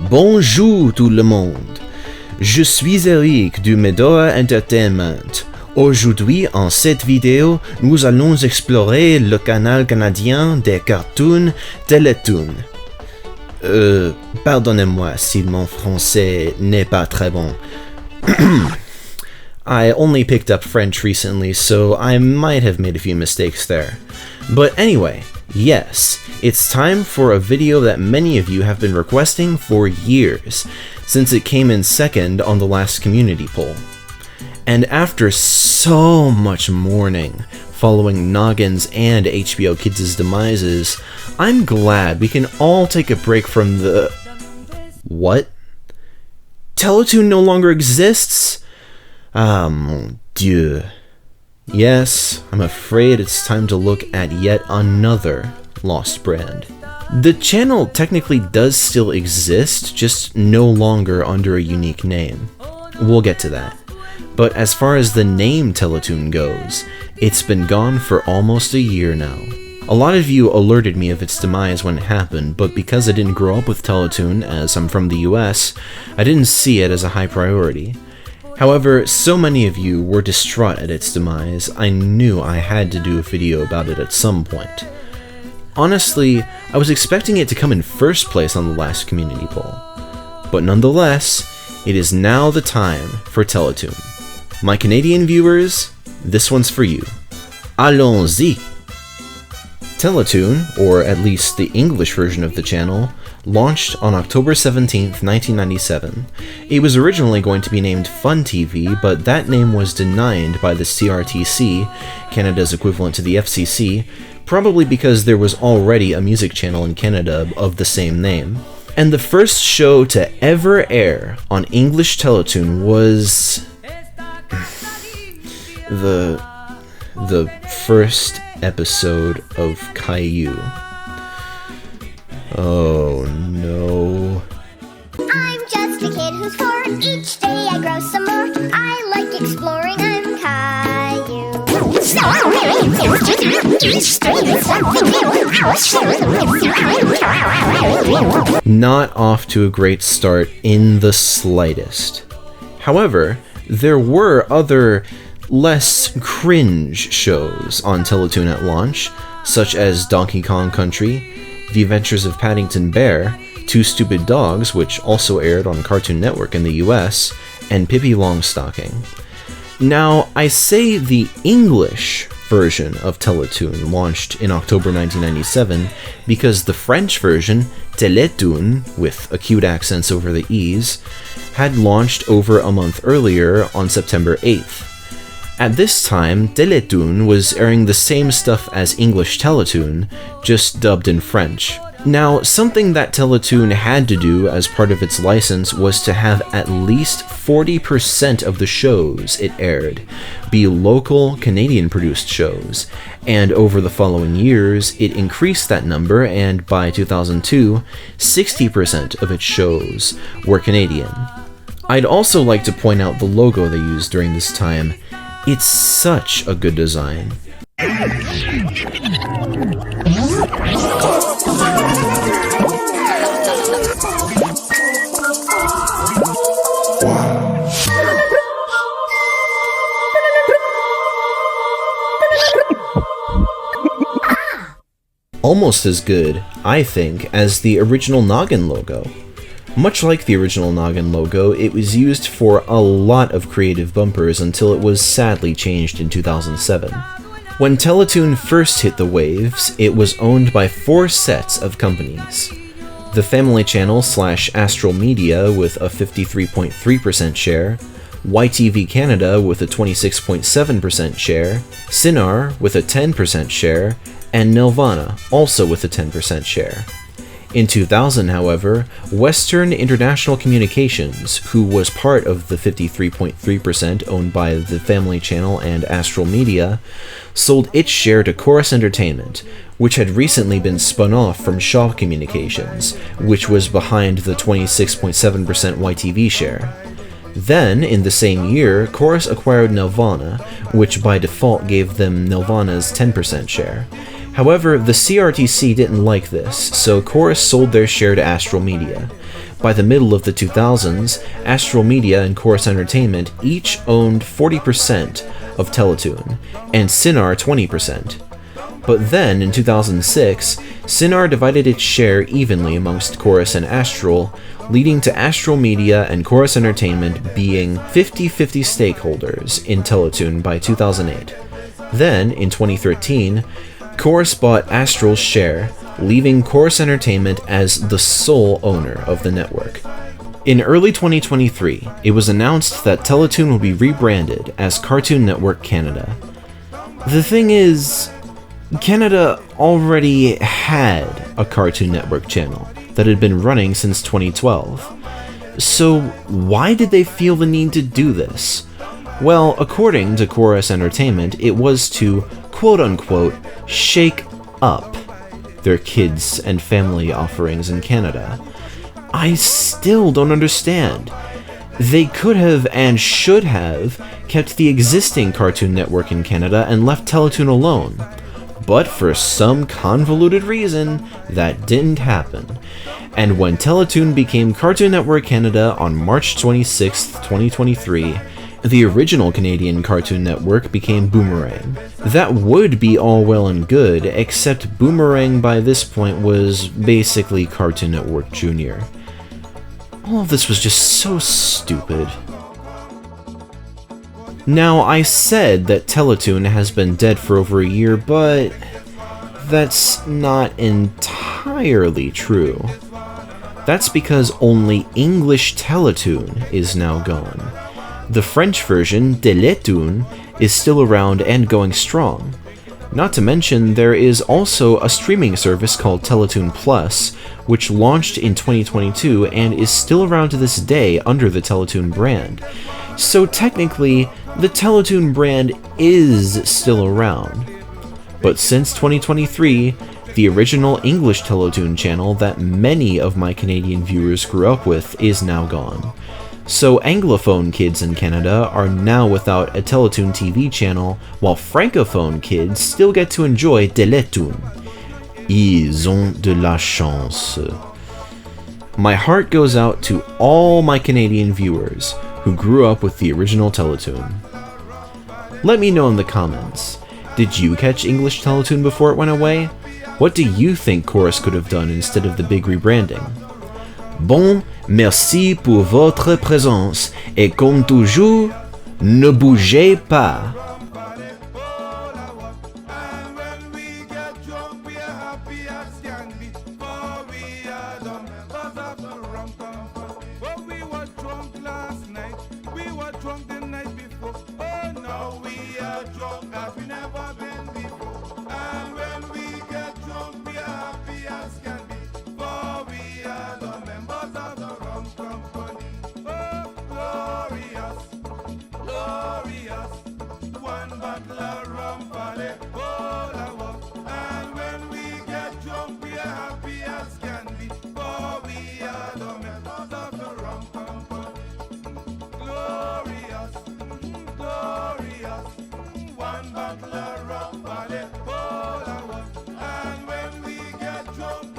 Bonjour tout le monde. Je suis Eric du Medora Entertainment. Aujourd'hui, en cette vidéo, nous allons explorer le canal canadien des cartoons Télétoon. Pardonnez-moi si mon français n'est pas très bon. I only picked up French recently, so I might have made a few mistakes there. But anyway, yes, it's time for a video that many of you have been requesting for years, since it came in second on the last community poll. And after so much mourning following Noggins and HBO Kids' demises, I'm glad we can all take a break from the... What? Teletoon no longer exists? Ah, mon Dieu. Yes, I'm afraid it's time to look at yet another lost brand. The channel technically does still exist, just no longer under a unique name. We'll get to that. But as far as the name Teletoon goes, it's been gone for almost a year now. A lot of you alerted me of its demise when it happened, but because I didn't grow up with Teletoon, as I'm from the US, I didn't see it as a high priority. However, so many of you were distraught at its demise, I knew I had to do a video about it at some point. Honestly, I was expecting it to come in first place on the last community poll. But nonetheless, it is now the time for Teletoon. My Canadian viewers, this one's for you. Allons-y! Teletoon, or at least the English version of the channel, launched on October 17th, 1997. It was originally going to be named Fun TV, but that name was denied by the CRTC, Canada's equivalent to the FCC, probably because there was already a music channel in Canada of the same name. And the first show to ever air on English Teletoon was... the first episode of Caillou. Oh no. I'm just a kid who's 4. Each day I grow some more. I like exploring. I'm Caillou. Not off to a great start in the slightest. However, there were other less cringe shows on Teletoon at launch, such as Donkey Kong Country, The Adventures of Paddington Bear, Two Stupid Dogs, which also aired on Cartoon Network in the US, and Pippi Longstocking. Now, I say the English version of Teletoon launched in October 1997 because the French version, Télétoon, with acute accents over the E's, had launched over a month earlier on September 8th. At this time, Télétoon was airing the same stuff as English Teletoon, just dubbed in French. Now, something that Teletoon had to do as part of its license was to have at least 40% of the shows it aired be local Canadian-produced shows, and over the following years, it increased that number, and by 2002, 60% of its shows were Canadian. I'd also like to point out the logo they used during this time. It's such a good design. Almost as good, I think, as the original Noggin logo. Much like the original Noggin logo, it was used for a lot of creative bumpers until it was sadly changed in 2007. When Teletoon first hit the waves, it was owned by 4 sets of companies. The Family Channel / Astral Media with a 53.3% share, YTV Canada with a 26.7% share, Cinar with a 10% share, and Nelvana also with a 10% share. In 2000, however, Western International Communications, who was part of the 53.3% owned by the Family Channel and Astral Media, sold its share to Chorus Entertainment, which had recently been spun off from Shaw Communications, which was behind the 26.7% YTV share. Then, in the same year, Chorus acquired Nelvana, which by default gave them Nelvana's 10% share. However, the CRTC didn't like this, so Chorus sold their share to Astral Media. By the middle of the 2000s, Astral Media and Chorus Entertainment each owned 40% of Teletoon, and Cinar 20%. But then, in 2006, Cinar divided its share evenly amongst Chorus and Astral, leading to Astral Media and Chorus Entertainment being 50-50 stakeholders in Teletoon by 2008. Then, in 2013, Chorus bought Astral's share, leaving Chorus Entertainment as the sole owner of the network. In early 2023, it was announced that Teletoon will be rebranded as Cartoon Network Canada. The thing is, Canada already had a Cartoon Network channel that had been running since 2012. So why did they feel the need to do this? Well, according to Chorus Entertainment, it was to, quote-unquote, shake up their kids and family offerings in Canada. I still don't understand. They could have and should have kept the existing Cartoon Network in Canada and left Teletoon alone. But for some convoluted reason, that didn't happen. And when Teletoon became Cartoon Network Canada on March 26, 2023, the original Canadian Cartoon Network became Boomerang. That would be all well and good, except Boomerang by this point was basically Cartoon Network Jr. All of this was just so stupid. Now, I said that Teletoon has been dead for over a year, but that's not entirely true. That's because only English Teletoon is now gone. The French version, Télétoon, is still around and going strong. Not to mention, there is also a streaming service called Teletoon Plus, which launched in 2022 and is still around to this day under the Teletoon brand. So technically, the Teletoon brand is still around. But since 2023, the original English Teletoon channel that many of my Canadian viewers grew up with is now gone. So Anglophone kids in Canada are now without a Teletoon TV channel, while Francophone kids still get to enjoy Télétoon. Ils ont de la chance. My heart goes out to all my Canadian viewers who grew up with the original Teletoon. Let me know in the comments, did you catch English Teletoon before it went away? What do you think Chorus could have done instead of the big rebranding? Bon, merci pour votre présence et comme toujours, ne bougez pas. One bottle of rum for the whole of us. And when we get drunk,